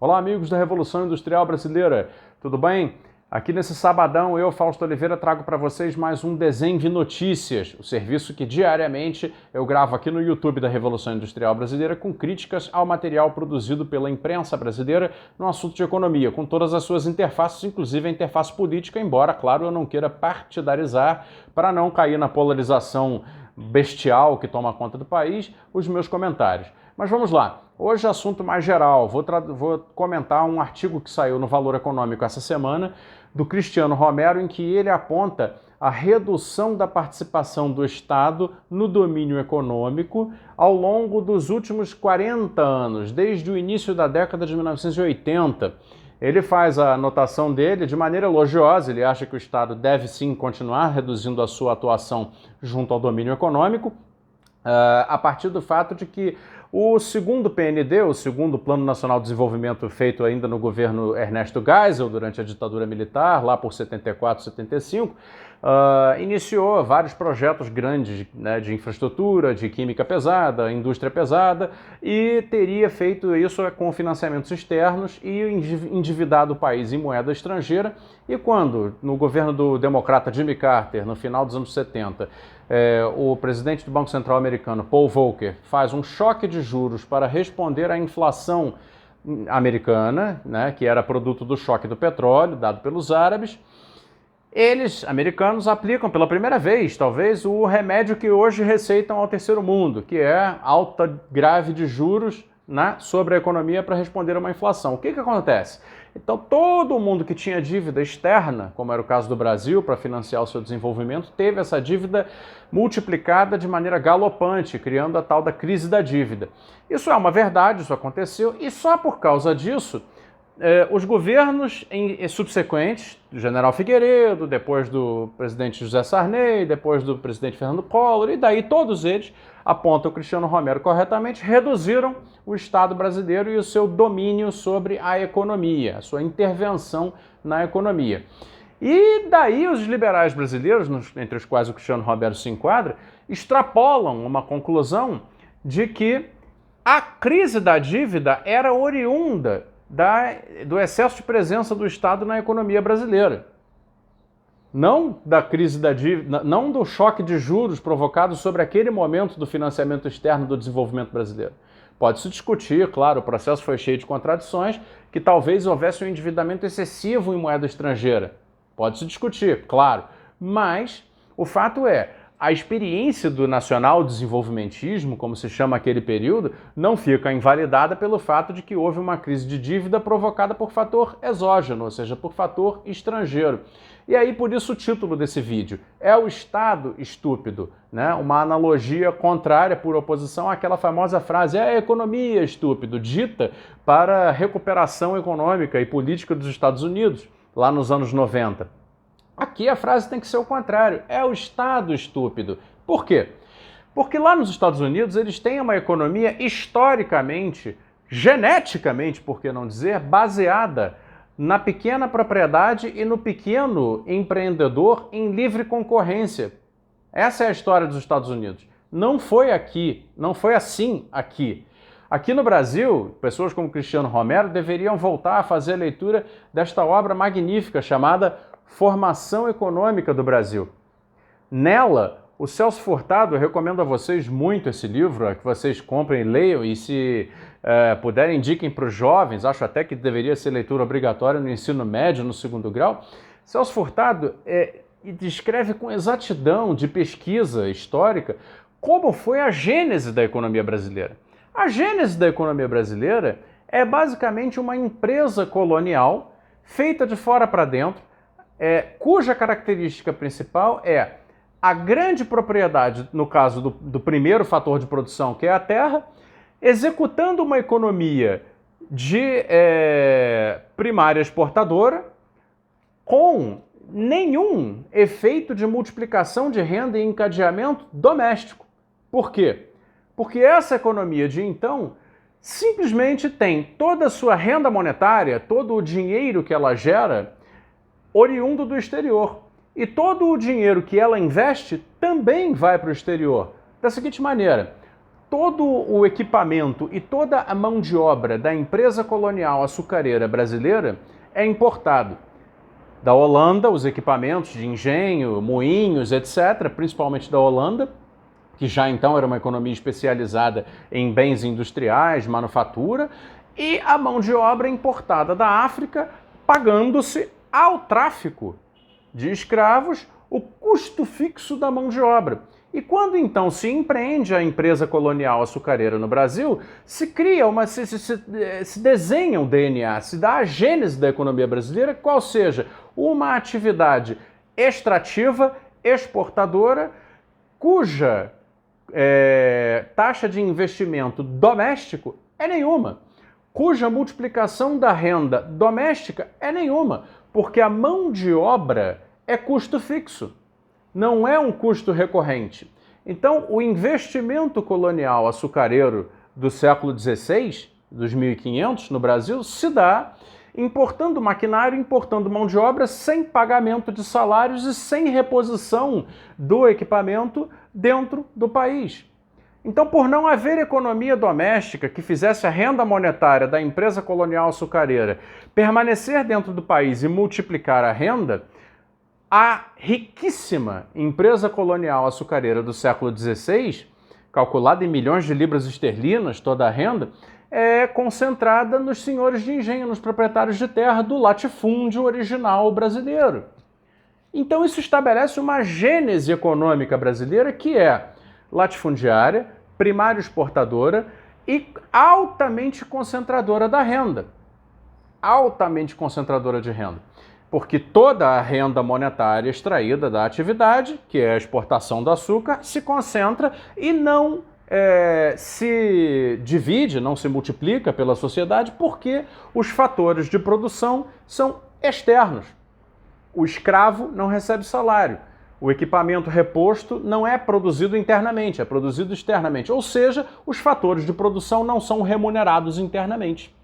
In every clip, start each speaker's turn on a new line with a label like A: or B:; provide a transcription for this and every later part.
A: Olá, amigos da Revolução Industrial Brasileira, tudo bem? Aqui nesse sabadão, eu, Fausto Oliveira, trago para vocês mais um Desenve Notícias, o serviço que diariamente eu gravo aqui no YouTube da Revolução Industrial Brasileira com críticas ao material produzido pela imprensa brasileira no assunto de economia, com todas as suas interfaces, inclusive a interface política, embora, claro, eu não queira partidarizar para não cair na polarização bestial que toma conta do país, os meus comentários. Mas vamos lá. Hoje, assunto mais geral. Vou comentar um artigo que saiu no Valor Econômico essa semana, do Cristiano Romero, em que ele aponta a redução da participação do Estado no domínio econômico ao longo dos últimos 40 anos, desde o início da década de 1980. Ele faz a anotação dele de maneira elogiosa, ele acha que o Estado deve sim continuar reduzindo a sua atuação junto ao domínio econômico, a partir do fato de que o segundo PND, o segundo Plano Nacional de Desenvolvimento, feito ainda no governo Ernesto Geisel, durante a ditadura militar, lá por 74, 75, iniciou vários projetos grandes, né, de infraestrutura, de química pesada, indústria pesada, e teria feito isso com financiamentos externos e endividado o país em moeda estrangeira. E quando, no governo do democrata Jimmy Carter, no final dos anos 70, o presidente do Banco Central americano, Paul Volcker, faz um choque de juros para responder à inflação americana, né, que era produto do choque do petróleo dado pelos árabes, eles, americanos, aplicam pela primeira vez, talvez, o remédio que hoje receitam ao terceiro mundo, que é alta grave de juros, né, sobre a economia para responder a uma inflação. O que acontece? Então, todo mundo que tinha dívida externa, como era o caso do Brasil, para financiar o seu desenvolvimento, teve essa dívida multiplicada de maneira galopante, criando a tal da crise da dívida. Isso é uma verdade, isso aconteceu, e só por causa disso, os governos subsequentes, do general Figueiredo, depois do presidente José Sarney, depois do presidente Fernando Collor, e daí todos eles, aponta o Cristiano Romero corretamente, reduziram o Estado brasileiro e o seu domínio sobre a economia, a sua intervenção na economia. E daí os liberais brasileiros, entre os quais o Cristiano Romero se enquadra, extrapolam uma conclusão de que a crise da dívida era oriunda do excesso de presença do Estado na economia brasileira. Não da crise da dívida, não do choque de juros provocado sobre aquele momento do financiamento externo do desenvolvimento brasileiro. Pode-se discutir, claro, o processo foi cheio de contradições, que talvez houvesse um endividamento excessivo em moeda estrangeira. Pode-se discutir, claro, mas o fato é, a experiência do nacional desenvolvimentismo, como se chama aquele período, não fica invalidada pelo fato de que houve uma crise de dívida provocada por fator exógeno, ou seja, por fator estrangeiro. E aí, por isso o título desse vídeo é o Estado estúpido, né? Uma analogia contrária por oposição àquela famosa frase é a economia estúpido, dita para a recuperação econômica e política dos Estados Unidos, lá nos anos 90. Aqui a frase tem que ser o contrário, é o Estado estúpido. Por quê? Porque lá nos Estados Unidos eles têm uma economia historicamente, geneticamente, por que não dizer, baseada na pequena propriedade e no pequeno empreendedor em livre concorrência. Essa é a história dos Estados Unidos. Não foi aqui, não foi assim aqui. Aqui no Brasil, pessoas como Cristiano Romero deveriam voltar a fazer a leitura desta obra magnífica chamada Formação Econômica do Brasil. Nela, o Celso Furtado, eu recomendo a vocês muito esse livro, que vocês comprem, leiam e se puderem indiquem para os jovens, acho até que deveria ser leitura obrigatória no ensino médio, no segundo grau. Celso Furtado descreve com exatidão de pesquisa histórica como foi a gênese da economia brasileira. A gênese da economia brasileira é basicamente uma empresa colonial feita de fora para dentro, cuja característica principal é a grande propriedade, no caso do primeiro fator de produção, que é a terra, executando uma economia de primária exportadora com nenhum efeito de multiplicação de renda e encadeamento doméstico. Por quê? Porque essa economia de então simplesmente tem toda a sua renda monetária, todo o dinheiro que ela gera, oriundo do exterior. E todo o dinheiro que ela investe também vai para o exterior. Da seguinte maneira, todo o equipamento e toda a mão de obra da empresa colonial açucareira brasileira é importado. Da Holanda, os equipamentos de engenho, moinhos, etc., principalmente da Holanda, que já então era uma economia especializada em bens industriais, manufatura, e a mão de obra importada da África, pagando-se ao tráfico de escravos o custo fixo da mão de obra. E quando então se empreende a empresa colonial açucareira no Brasil, se cria se desenha um DNA, se dá a gênese da economia brasileira, qual seja uma atividade extrativa, exportadora, cuja taxa de investimento doméstico é nenhuma, cuja multiplicação da renda doméstica é nenhuma, porque a mão de obra é custo fixo. Não é um custo recorrente. Então, o investimento colonial açucareiro do século XVI, dos 1500 no Brasil, se dá importando maquinário, importando mão de obra, sem pagamento de salários e sem reposição do equipamento dentro do país. Então, por não haver economia doméstica que fizesse a renda monetária da empresa colonial açucareira permanecer dentro do país e multiplicar a renda, a riquíssima empresa colonial açucareira do século XVI, calculada em milhões de libras esterlinas, toda a renda, é concentrada nos senhores de engenho, nos proprietários de terra do latifúndio original brasileiro. Então isso estabelece uma gênese econômica brasileira que é latifundiária, primária exportadora e altamente concentradora da renda. Altamente concentradora de renda. Porque toda a renda monetária extraída da atividade, que é a exportação do açúcar, se concentra e não se divide, não se multiplica pela sociedade, porque os fatores de produção são externos. O escravo não recebe salário. O equipamento reposto não é produzido internamente, é produzido externamente. Ou seja, os fatores de produção não são remunerados internamente.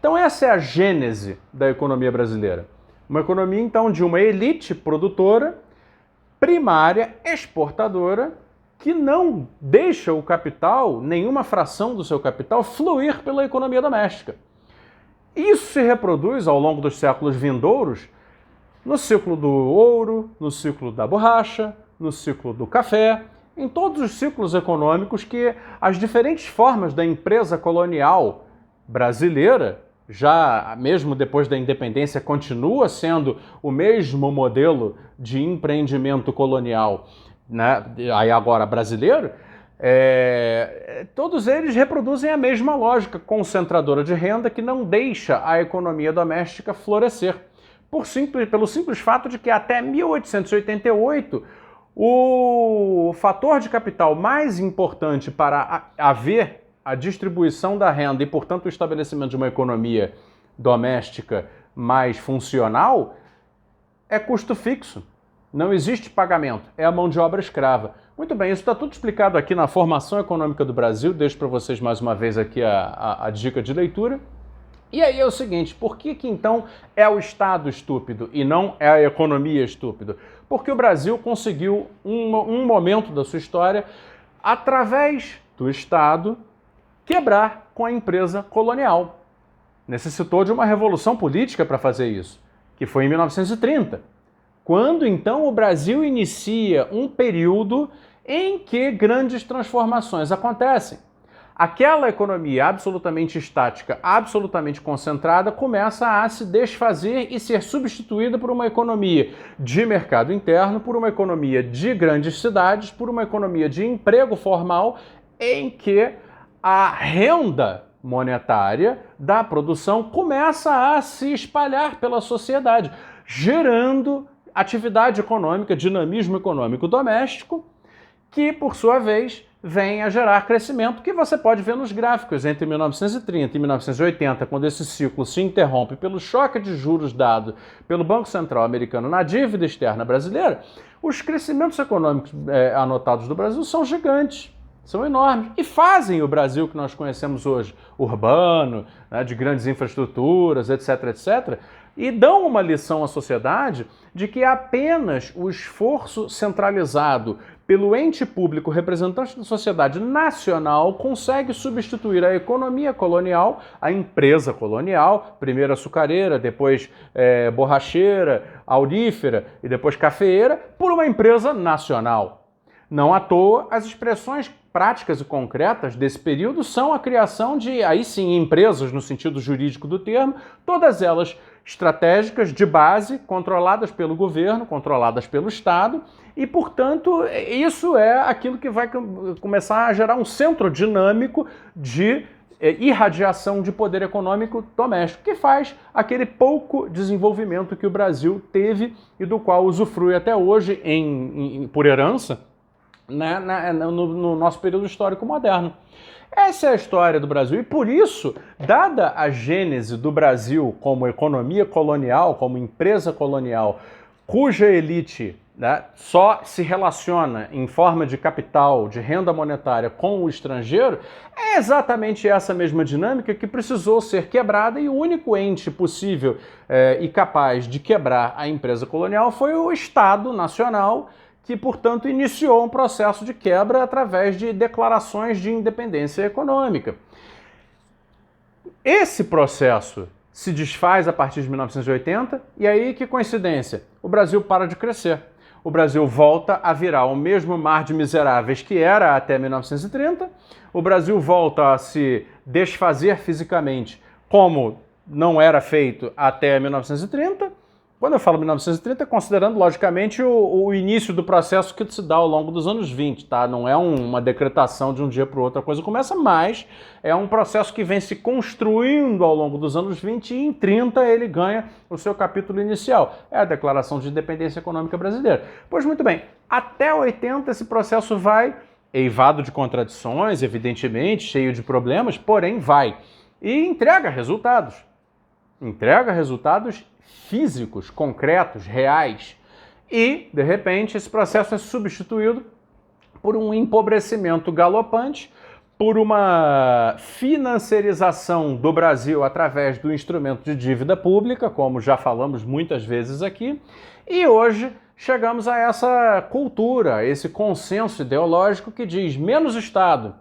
A: Então essa é a gênese da economia brasileira. Uma economia, então, de uma elite produtora, primária, exportadora, que não deixa o capital, nenhuma fração do seu capital, fluir pela economia doméstica. Isso se reproduz ao longo dos séculos vindouros no ciclo do ouro, no ciclo da borracha, no ciclo do café, em todos os ciclos econômicos que as diferentes formas da empresa colonial brasileira, já mesmo depois da independência, continua sendo o mesmo modelo de empreendimento colonial, né, aí agora brasileiro, todos eles reproduzem a mesma lógica concentradora de renda que não deixa a economia doméstica florescer. Pelo simples fato de que até 1888 o fator de capital mais importante para haver a distribuição da renda e, portanto, o estabelecimento de uma economia doméstica mais funcional é custo fixo. Não existe pagamento, é a mão de obra escrava. Muito bem, isso está tudo explicado aqui na Formação Econômica do Brasil. Deixo para vocês mais uma vez aqui a dica de leitura. E aí é o seguinte, por que então é o Estado estúpido e não é a economia estúpida? Porque o Brasil conseguiu, um momento da sua história, através do Estado, quebrar com a empresa colonial. Necessitou de uma revolução política para fazer isso, que foi em 1930, quando então o Brasil inicia um período em que grandes transformações acontecem. Aquela economia absolutamente estática, absolutamente concentrada, começa a se desfazer e ser substituída por uma economia de mercado interno, por uma economia de grandes cidades, por uma economia de emprego formal, em que a renda monetária da produção começa a se espalhar pela sociedade, gerando atividade econômica, dinamismo econômico doméstico, que, por sua vez, vem a gerar crescimento, que você pode ver nos gráficos entre 1930 e 1980, quando esse ciclo se interrompe pelo choque de juros dado pelo Banco Central americano na dívida externa brasileira. Os crescimentos econômicos anotados do Brasil são gigantes. são enormes e fazem o Brasil que nós conhecemos hoje, urbano, né, de grandes infraestruturas, etc, etc, e dão uma lição à sociedade de que apenas o esforço centralizado pelo ente público representante da sociedade nacional consegue substituir a economia colonial, a empresa colonial, primeiro açucareira, depois borracheira, aurífera e depois cafeeira, por uma empresa nacional. Não à toa, as expressões práticas e concretas desse período são a criação de, aí sim, empresas no sentido jurídico do termo, todas elas estratégicas, de base, controladas pelo governo, controladas pelo Estado, e, portanto, isso é aquilo que vai começar a gerar um centro dinâmico de irradiação de poder econômico doméstico, que faz aquele pouco desenvolvimento que o Brasil teve e do qual usufrui até hoje, por herança, né, no nosso período histórico moderno. Essa é a história do Brasil e por isso, dada a gênese do Brasil como economia colonial, como empresa colonial, cuja elite, né, só se relaciona em forma de capital, de renda monetária com o estrangeiro, é exatamente essa mesma dinâmica que precisou ser quebrada e o único ente possível e capaz de quebrar a empresa colonial foi o Estado Nacional, que, portanto, iniciou um processo de quebra através de declarações de independência econômica. Esse processo se desfaz a partir de 1980, e aí, que coincidência, o Brasil para de crescer. O Brasil volta a virar o mesmo mar de miseráveis que era até 1930, o Brasil volta a se desfazer fisicamente como não era feito até 1930, quando eu falo 1930, considerando, logicamente, o início do processo que se dá ao longo dos anos 20, tá? Não é uma decretação de um dia para o outro, a coisa começa, mas é um processo que vem se construindo ao longo dos anos 20 e em 30 ele ganha o seu capítulo inicial. É a Declaração de Independência Econômica Brasileira. Pois muito bem, até 80 esse processo vai, eivado de contradições, evidentemente, cheio de problemas, porém vai. E entrega resultados. Entrega resultados físicos, concretos, reais. E, de repente, esse processo é substituído por um empobrecimento galopante, por uma financiarização do Brasil através do instrumento de dívida pública, como já falamos muitas vezes aqui, e hoje chegamos a essa cultura, esse consenso ideológico que diz menos Estado,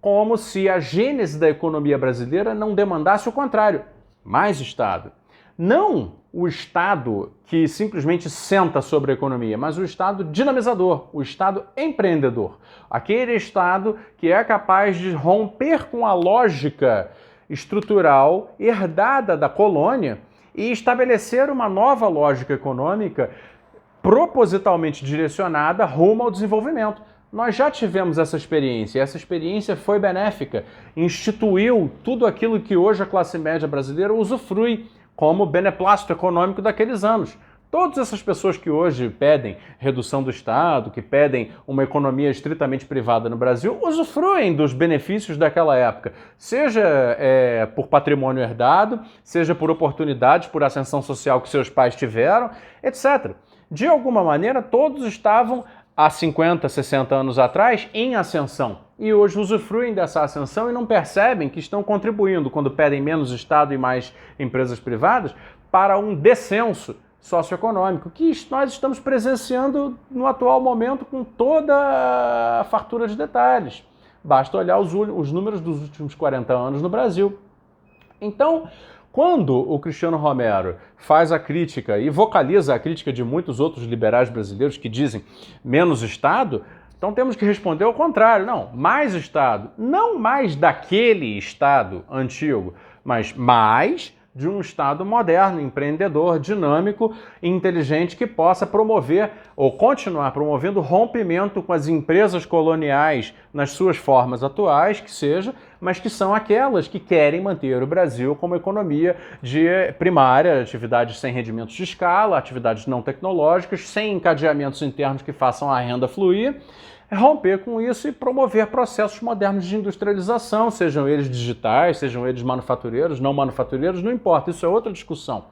A: como se a gênese da economia brasileira não demandasse o contrário, mais Estado. Não o Estado que simplesmente senta sobre a economia, mas o Estado dinamizador, o Estado empreendedor. Aquele Estado que é capaz de romper com a lógica estrutural herdada da colônia e estabelecer uma nova lógica econômica propositalmente direcionada rumo ao desenvolvimento. Nós já tivemos essa experiência, e essa experiência foi benéfica, instituiu tudo aquilo que hoje a classe média brasileira usufrui como beneplácito econômico daqueles anos. Todas essas pessoas que hoje pedem redução do Estado, que pedem uma economia estritamente privada no Brasil, usufruem dos benefícios daquela época, seja por patrimônio herdado, seja por oportunidades, por ascensão social que seus pais tiveram, etc. De alguma maneira, todos estavam há 50, 60 anos atrás em ascensão. E hoje usufruem dessa ascensão e não percebem que estão contribuindo, quando pedem menos Estado e mais empresas privadas, para um descenso socioeconômico, que nós estamos presenciando no atual momento com toda a fartura de detalhes. Basta olhar os números dos últimos 40 anos no Brasil. Então, quando o Cristiano Romero faz a crítica e vocaliza a crítica de muitos outros liberais brasileiros que dizem menos Estado, então temos que responder ao contrário. Não, mais Estado. Não mais daquele Estado antigo, mas mais de um Estado moderno, empreendedor, dinâmico e inteligente que possa promover ou continuar promovendo rompimento com as empresas coloniais nas suas formas atuais, que seja, mas que são aquelas que querem manter o Brasil como economia de primária, atividades sem rendimentos de escala, atividades não tecnológicas, sem encadeamentos internos que façam a renda fluir, é romper com isso e promover processos modernos de industrialização, sejam eles digitais, sejam eles manufatureiros, não manufatureiros, não importa, isso é outra discussão.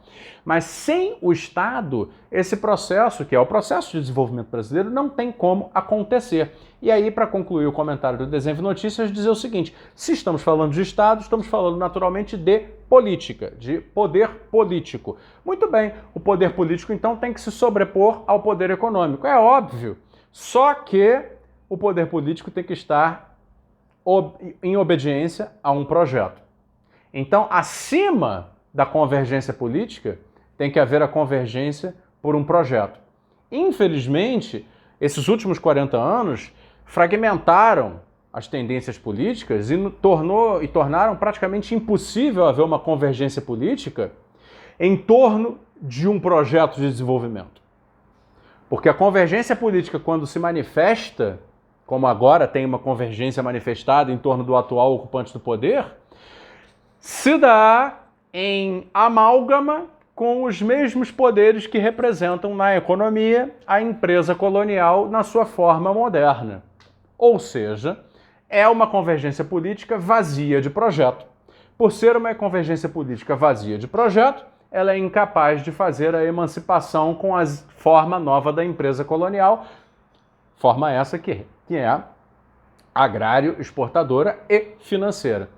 A: Mas sem o Estado, esse processo, que é o processo de desenvolvimento brasileiro, não tem como acontecer. E aí, para concluir o comentário do Desenho Notícias, dizer o seguinte: se estamos falando de Estado, estamos falando naturalmente de política, de poder político. Muito bem, o poder político então tem que se sobrepor ao poder econômico. É óbvio, só que o poder político tem que estar em obediência a um projeto. Então, acima da convergência política, tem que haver a convergência por um projeto. Infelizmente, esses últimos 40 anos fragmentaram as tendências políticas e tornaram praticamente impossível haver uma convergência política em torno de um projeto de desenvolvimento. Porque a convergência política, quando se manifesta, como agora tem uma convergência manifestada em torno do atual ocupante do poder, se dá em amálgama com os mesmos poderes que representam na economia a empresa colonial na sua forma moderna. Ou seja, é uma convergência política vazia de projeto. Por ser uma convergência política vazia de projeto, ela é incapaz de fazer a emancipação com a forma nova da empresa colonial, forma essa que é agrário, exportadora e financeira.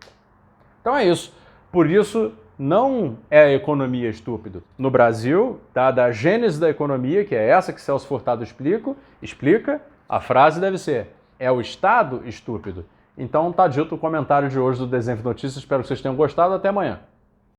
A: Então é isso. Por isso, não é a economia estúpido. No Brasil, dada a gênese da economia, que é essa que Celso Furtado explica, a frase deve ser: é o Estado estúpido. Então tá dito o comentário de hoje do Desenho Notícias. Espero que vocês tenham gostado. Até amanhã.